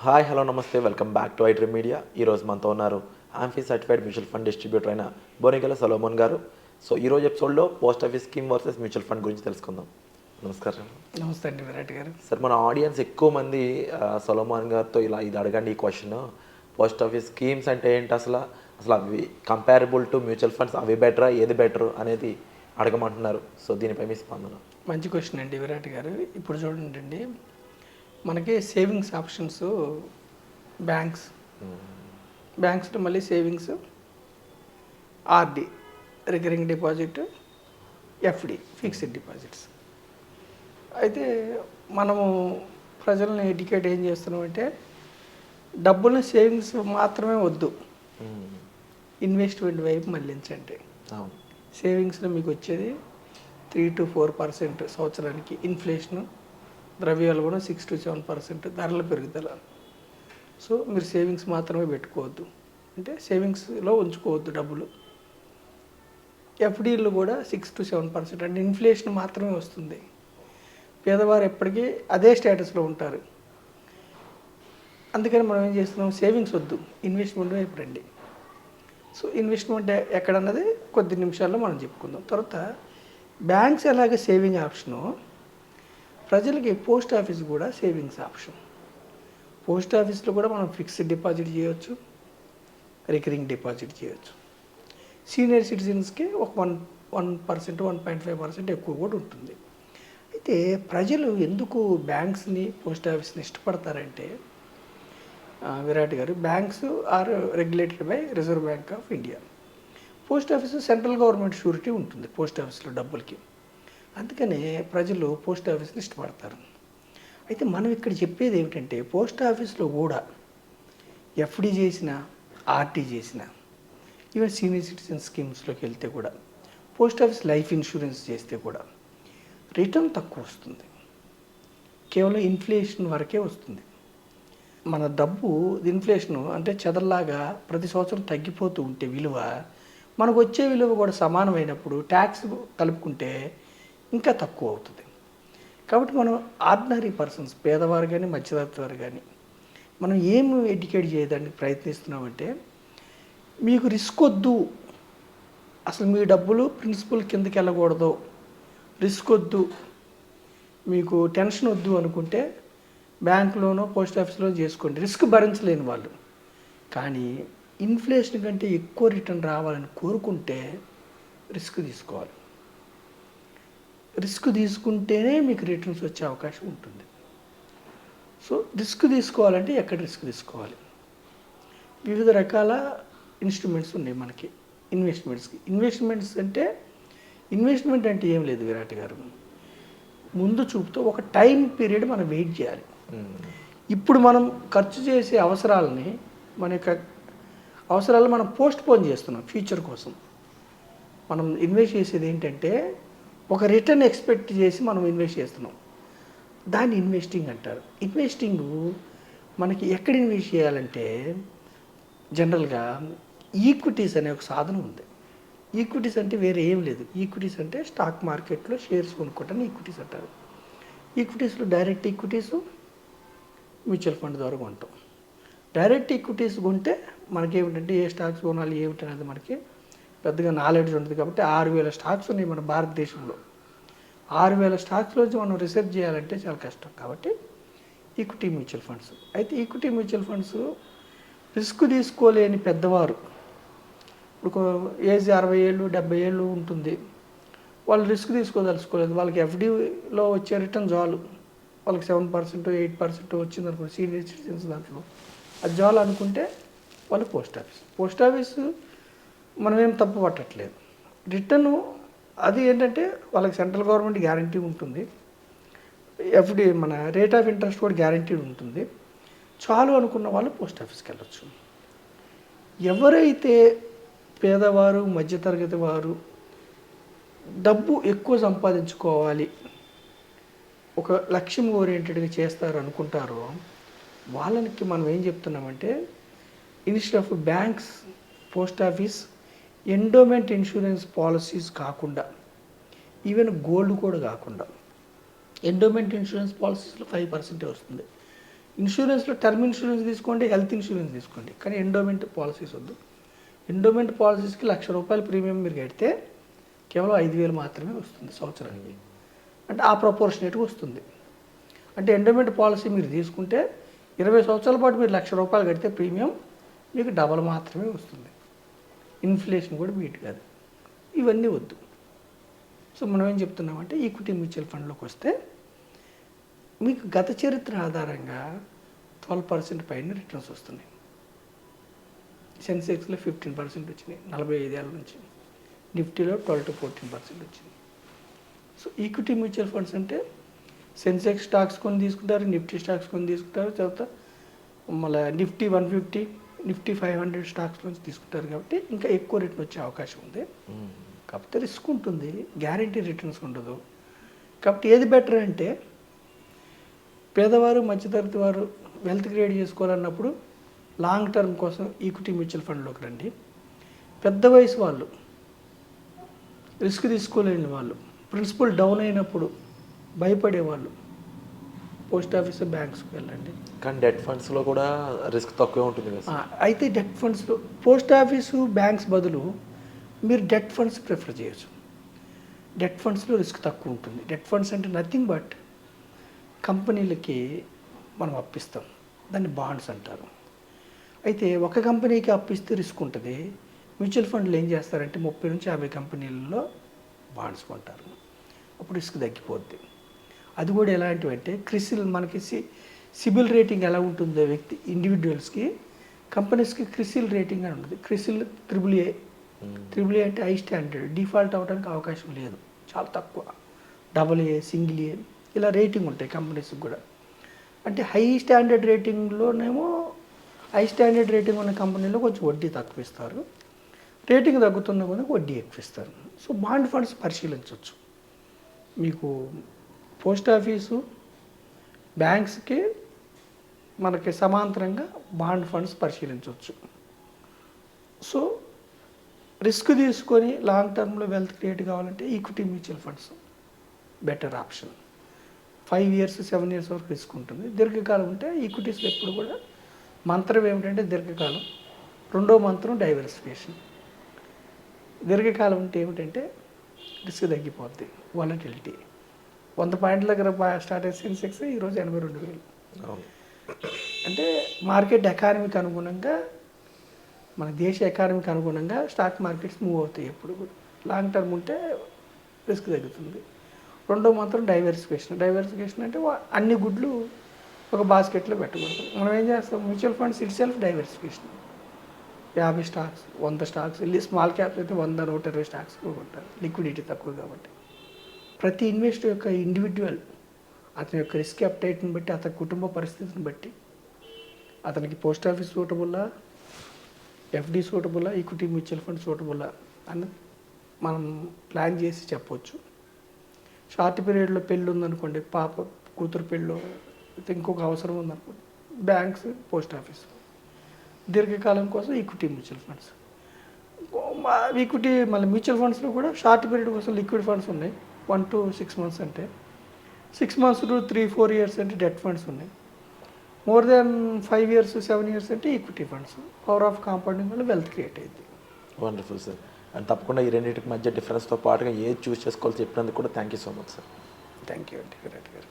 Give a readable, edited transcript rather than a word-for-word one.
Hi hello నమస్తే welcome back to ఐట్రీ media. ఈరోజు మనతో ఉన్నారు amphi certified mutual fund distributor అయిన బోనిగల సొలోమన్ గారు. సో ఈరోజు ఎపిసోడ్లో post office scheme versus mutual fund గురించి తెలుసుకుందాం. నమస్కారం. నమస్తే అండి విరాట్ గారు. సార్, మన ఆడియన్స్ ఎక్కువ మంది సొలోమన్ గారితో ఇది అడగండి ఈ క్వశ్చన్, పోస్ట్ ఆఫీస్ స్కీమ్స్ అంటే ఏంటి, అసలు అవి కంపేరబుల్ టు మ్యూచువల్ ఫండ్స్, అవి బెటరా ఏది బెటర్ అనేది అడగమంటున్నారు. సో దీనిపై మీ స్పందన. మంచి క్వశ్చన్ అండి విరాట్ గారు. ఇప్పుడు చూడండి అండి, మనకి సేవింగ్స్ ఆప్షన్స్ బ్యాంక్స్లో మళ్ళీ savings, RD recurring deposit, FD fixed deposits. అయితే మనము ప్రజల్ని ఎడ్యుకేట్ ఏం చేస్తున్నామంటే డబ్బుల్ని సేవింగ్స్ మాత్రమే వద్దు, ఇన్వెస్ట్మెంట్ వైపు మళ్ళించండి. సేవింగ్స్లో మీకు వచ్చేది 3 to 4% సంవత్సరానికి, ఇన్ఫ్లేషను ద్రవ్యాలు కూడా 6 to 7% ధరల పెరుగుదల. సో మీరు సేవింగ్స్ మాత్రమే పెట్టుకోవద్దు, అంటే సేవింగ్స్లో ఉంచుకోవద్దు డబ్బులు. ఎఫ్డీలు కూడా 6 to 7%, అంటే ఇన్ఫ్లేషన్ మాత్రమే వస్తుంది. పేదవారు ఎప్పటికీ అదే స్టేటస్లో ఉంటారు. అందుకని మనం ఏం చేస్తున్నాం, సేవింగ్స్ వద్దు, ఇన్వెస్ట్మెంట్ వైపు రండి. సో ఇన్వెస్ట్మెంట్ ఎక్కడన్నది కొద్ది నిమిషాల్లో మనం చెప్పుకుందాం. తర్వాత బ్యాంక్స్ ఎలాగే సేవింగ్ ఆప్షను, ప్రజలకి పోస్ట్ ఆఫీస్ కూడా సేవింగ్స్ ఆప్షన్. పోస్ట్ ఆఫీస్లో కూడా మనం ఫిక్స్డ్ డిపాజిట్ చేయవచ్చు, రికరింగ్ డిపాజిట్ చేయవచ్చు. సీనియర్ సిటిజన్స్కి ఒక 1%, 1.5% ఎక్కువ కూడా ఉంటుంది. అయితే ప్రజలు ఎందుకు బ్యాంక్స్ని, పోస్ట్ ఆఫీస్ని ఇష్టపడతారంటే విరాట్ గారు, banks are regulated by reserve bank of India. Post office central government surety ఉంటుంది పోస్ట్ ఆఫీస్లో డబ్బులకి. అందుకనే ప్రజలు పోస్ట్ ఆఫీస్ని ఇష్టపడతారు. అయితే మనం ఇక్కడ చెప్పేది ఏమిటంటే, పోస్ట్ ఆఫీస్లో కూడా ఎఫ్డి చేసిన, ఆర్టీ చేసిన, ఈవెన్ సీనియర్ సిటిజన్ స్కీమ్స్లోకి వెళ్తే కూడా, పోస్ట్ ఆఫీస్ లైఫ్ ఇన్సూరెన్స్ చేస్తే కూడా రిటర్న్ తక్కువ వస్తుంది, కేవలం ఇన్ఫ్లేషన్ వరకే వస్తుంది. మన డబ్బు ఇన్ఫ్లేషను అంటే చెదల్లాగా ప్రతి సంవత్సరం తగ్గిపోతూ ఉంటే విలువ, మనకు వచ్చే విలువ కూడా సమానమైనప్పుడు ట్యాక్స్ కలుపుకుంటే ఇంకా తక్కువ అవుతుంది. కాబట్టి మనం ఆర్డినరీ పర్సన్స్, పేదవారు కానీ మధ్యతరగతి వారు కానీ, మనం ఏం ఎడ్యుకేట్ చేయడానికి ప్రయత్నిస్తున్నామంటే, మీకు రిస్క్ వద్దు, అసలు మీ డబ్బులు ప్రిన్సిపల్ కిందకి వెళ్ళకూడదు, రిస్క్ వద్దు, మీకు టెన్షన్ వద్దు అనుకుంటే బ్యాంకులోనో పోస్ట్ ఆఫీస్లో చేసుకోండి, రిస్క్ భరించలేని వాళ్ళు. కానీ ఇన్ఫ్లేషన్ కంటే ఎక్కువ రిటర్న్ రావాలని కోరుకుంటే రిస్క్ తీసుకోవాలి. రిస్క్ తీసుకుంటేనే మీకు రిటర్న్స్ వచ్చే అవకాశం ఉంటుంది. సో రిస్క్ తీసుకోవాలంటే ఎక్కడ రిస్క్ తీసుకోవాలి? వివిధ రకాల ఇన్స్ట్రుమెంట్స్ ఉన్నాయి మనకి ఇన్వెస్ట్మెంట్స్కి. ఇన్వెస్ట్మెంట్ అంటే ఏం లేదు విరాట్ గారు, ముందు చూపుతో ఒక టైం పీరియడ్ మనం వెయిట్ చేయాలి. ఇప్పుడు మనం ఖర్చు చేసే అవసరాలని, మన యొక్క అవసరాలు మనం పోస్ట్ పోన్ చేస్తున్నాం ఫ్యూచర్ కోసం. మనం ఇన్వెస్ట్ చేసేది ఏంటంటే ఒక రిటర్న్ ఎక్స్పెక్ట్ చేసి మనం ఇన్వెస్ట్ చేస్తున్నాం, దాన్ని ఇన్వెస్టింగ్ అంటారు. ఇన్వెస్టింగ్ మనకి ఎక్కడ ఇన్వెస్ట్ చేయాలంటే, జనరల్గా ఈక్విటీస్ అనే ఒక సాధనం ఉంది. ఈక్విటీస్ అంటే వేరే ఏం లేదు. ఈక్విటీస్ అంటే స్టాక్ మార్కెట్లో షేర్స్ కొనుక్కోవటాన్ని ఈక్విటీస్ అంటారు. ఈక్విటీస్లో డైరెక్ట్ ఈక్విటీస్ మ్యూచువల్ ఫండ్ ద్వారా కొంటాం. డైరెక్ట్ ఈక్విటీస్ కొంటే మనకేమిటంటే ఏ స్టాక్స్ కొనాలి ఏమిటి అనేది మనకి పెద్దగా నాలెడ్జ్ ఉంటుంది. కాబట్టి 6,000 స్టాక్స్ ఉన్నాయి మన భారతదేశంలో. 6,000 స్టాక్స్లోంచి మనం రీసెర్చ్ చేయాలంటే చాలా కష్టం. కాబట్టి ఈక్విటీ మ్యూచువల్ ఫండ్స్. అయితే ఈక్విటీ మ్యూచువల్ ఫండ్స్ రిస్క్ తీసుకోలేని పెద్దవారు, ఇప్పుడు ఏజ్ 60 ఏళ్ళు 70 ఏళ్ళు ఉంటుంది, వాళ్ళు రిస్క్ తీసుకోదలుచుకోలేదు, వాళ్ళకి ఎఫ్డీలో వచ్చే రిటర్న్ చాలు, వాళ్ళకి 7%, 8% వచ్చింది అనుకోండి సీనియర్ సిటిజన్స్ దాంట్లో, అది చాలు అనుకుంటే వాళ్ళు పోస్ట్ ఆఫీస్ మనం ఏం తప్పు పట్టట్లేదు. రిటర్ను అది ఏంటంటే వాళ్ళకి సెంట్రల్ గవర్నమెంట్ గ్యారంటీ ఉంటుంది, ఎఫ్డి మన రేట్ ఆఫ్ ఇంట్రెస్ట్ కూడా గ్యారంటీడ్ ఉంటుంది. చాలు అనుకున్న వాళ్ళు పోస్ట్ ఆఫీస్కి వెళ్ళొచ్చు. ఎవరైతే పేదవారు, మధ్యతరగతి వారు డబ్బు ఎక్కువ సంపాదించుకోవాలి, ఒక లక్ష్యం ఓరియంటెడ్గా చేస్తారు అనుకుంటారో, వాళ్ళకి మనం ఏం చెప్తున్నామంటే, instead of banks, post office, endowment insurance policies కాకుండా, ఈవెన్ గోల్డ్ కూడా కాకుండా, ఎండోమెంట్ ఇన్సూరెన్స్ పాలసీస్లో 5% వస్తుంది. ఇన్సూరెన్స్లో టర్మ్ ఇన్సూరెన్స్ తీసుకోండి, హెల్త్ ఇన్సూరెన్స్ తీసుకోండి, కానీ ఎండోమెంట్ పాలసీస్ వద్దు. ఎండోమెంట్ పాలసీస్కి ₹1,00,000 ప్రీమియం మీరు కడితే కేవలం 5,000 మాత్రమే వస్తుంది సంవత్సరానికి. అంటే ఆ ప్రపోర్షనేట్గా వస్తుంది. అంటే ఎండోమెంట్ పాలసీ మీరు తీసుకుంటే 20 సంవత్సరాల పాటు మీరు ₹1,00,000 కడితే ప్రీమియం మీకు డబల్ మాత్రమే వస్తుంది. ఇన్ఫ్లేషన్ కూడా బీట్ కాదు. ఇవన్నీ వద్దు. సో మనం ఏం చెప్తున్నామంటే ఈక్విటీ మ్యూచువల్ ఫండ్లోకి వస్తే మీకు గత చరిత్ర ఆధారంగా 12% పైన రిటర్న్స్ వస్తున్నాయి. సెన్సెక్స్లో 15% వచ్చినాయి 45 ఏళ్ళ నుంచి. నిఫ్టీలో 12 to 14% వచ్చింది. సో ఈక్విటీ మ్యూచువల్ ఫండ్స్ అంటే సెన్సెక్స్ స్టాక్స్ కొని తీసుకుంటారు, నిఫ్టీ స్టాక్స్ కొని తీసుకుంటారు, తర్వాత మళ్ళీ నిఫ్టీ 150, నిఫ్టీ 500 స్టాక్స్ నుంచి తీసుకుంటారు కాబట్టి ఇంకా ఎక్కువ రిటర్న్ వచ్చే అవకాశం ఉంది. కాకపోతే రిస్క్ ఉంటుంది, గ్యారంటీ రిటర్న్స్ ఉండదు. కాబట్టి ఏది బెటర్ అంటే పేదవారు మధ్యతరగతి వారు వెల్త్ క్రియేట్ చేసుకోవాలన్నప్పుడు లాంగ్ టర్మ్ కోసం ఈక్విటీ మ్యూచువల్ ఫండ్లోకి రండి. పెద్ద వయసు వాళ్ళు, రిస్క్ తీసుకోలేని వాళ్ళు, ప్రిన్సిపల్ డౌన్ అయినప్పుడు భయపడేవాళ్ళు పోస్ట్ ఆఫీస్ బ్యాంక్స్కి వెళ్ళండి. కానీ డెట్ ఫండ్స్లో కూడా రిస్క్ తక్కువే ఉంటుంది కదా. అయితే డెట్ ఫండ్స్లో పోస్ట్ ఆఫీసు బ్యాంక్స్ బదులు మీరు డెట్ ఫండ్స్ ప్రిఫర్ చేయొచ్చు. డెట్ ఫండ్స్లో రిస్క్ తక్కువ ఉంటుంది. డెట్ ఫండ్స్ అంటే నథింగ్ బట్ కంపెనీలకి మనం అప్పిస్తాం, దాన్ని బాండ్స్ అంటారు. అయితే ఒక కంపెనీకి అప్పిస్తే రిస్క్ ఉంటుంది. మ్యూచువల్ ఫండ్లు ఏం చేస్తారంటే 30 నుంచి 50 కంపెనీలలో బాండ్స్ కొంటారు. అప్పుడు రిస్క్ తగ్గిపోద్ది. అది కూడా ఎలాంటివి అంటే క్రిసిల్ మనకి సిబిల్ రేటింగ్ ఎలా ఉంటుందో వ్యక్తి ఇండివిజువల్స్కి, కంపెనీస్కి క్రిసిల్ రేటింగ్ అని ఉంటుంది. క్రిసిల్ AAA. AAA అంటే హై స్టాండర్డ్, డిఫాల్ట్ అవ్వడానికి అవకాశం లేదు, చాలా తక్కువ. AA, AA ఇలా రేటింగ్ ఉంటాయి కంపెనీస్కి కూడా. అంటే హై స్టాండర్డ్ రేటింగ్లోనేమో హై స్టాండర్డ్ రేటింగ్ ఉన్న కంపెనీలో కొంచెం వడ్డీ తక్కువ ఇస్తారు, రేటింగ్ తగ్గుతున్న కూడా వడ్డీ ఎక్కువ ఇస్తారు. సో బాండ్ ఫండ్స్ పరిశీలించవచ్చు. మీకు పోస్ట్ ఆఫీసు బ్యాంక్స్కి మనకి సమాంతరంగా బాండ్ ఫండ్స్ పరిశీలించవచ్చు. సో రిస్క్ తీసుకొని లాంగ్ టర్మ్లో వెల్త్ క్రియేట్ కావాలంటే equity mutual funds better option. 5 years 7 years వరకు రిస్క్ ఉంటుంది. దీర్ఘకాలం ఉంటే ఈక్విటీస్లో ఎప్పుడు కూడా మంత్రం ఏమిటంటే దీర్ఘకాలం. రెండో మంత్రం డైవర్సిఫికేషన్. దీర్ఘకాలం అంటే ఏమిటంటే రిస్క్ తగ్గిపోద్ది, వాలటిలిటీ. 100 పాయింట్ల దగ్గర స్టార్ట్ అయ్యే సెన్సెక్స్ ఈరోజు 82,000. అంటే మార్కెట్ ఎకానమీకి అనుగుణంగా, మన దేశ ఎకానమీకి అనుగుణంగా స్టాక్ మార్కెట్స్ మూవ్ అవుతాయి. ఎప్పుడు కూడా లాంగ్ టర్మ్ ఉంటే రిస్క్ తగ్గుతుంది. రెండో మాత్రం డైవర్సిఫికేషన్ అంటే అన్ని గుడ్లు ఒక బాస్కెట్లో పెట్టకూడదు. మనం ఏం చేస్తాం, mutual funds it self diversification. 50 stocks 100 stocks వెళ్ళి స్మాల్ క్యాప్స్ అయితే 100-120 స్టాక్స్ ఉంటారు, లిక్విడిటీ తక్కువ కాబట్టి. ప్రతి ఇన్వెస్టర్ యొక్క ఇండివిజువల్ అతని యొక్క రిస్క్ అప్టైట్ని బట్టి, అతని కుటుంబ పరిస్థితిని బట్టి అతనికి పోస్ట్ ఆఫీస్ సూటబుల్లా, FD సూటబుల్లా, ఈక్విటీ మ్యూచువల్ ఫండ్ సూటబుల్లా అని మనం ప్లాన్ చేసి చెప్పవచ్చు. షార్ట్ పీరియడ్లో పెళ్ళి ఉందనుకోండి, పాప కూతురు పెళ్ళి, ఇంకొక అవసరం ఉందనుకోండి, బ్యాంక్స్, పోస్ట్ ఆఫీస్. దీర్ఘకాలం కోసం ఈక్విటీ మ్యూచువల్ ఫండ్స్. ఈక్విటీ మళ్ళీ మ్యూచువల్ ఫండ్స్లో కూడా షార్ట్ పీరియడ్ కోసం లిక్విడ్ ఫండ్స్ ఉన్నాయి, 1 to 6 months అంటే. 6 months to 3-4 years అంటే డెట్ ఫండ్స్ ఉన్నాయి. మోర్ దెన్ 5 years 7 years అంటే equity funds. Power of compounding వల్ల వెల్త్ క్రియేట్ అయింది. Wonderful sir. అండ్ తప్పకుండా ఈ రెండింటికి మధ్య డిఫరెన్స్తో పాటుగా ఏది చూస్ చేసుకోవాలో చెప్పినందుకు కూడా thank you so much sir. Thank you అండి విరాట్ గారు.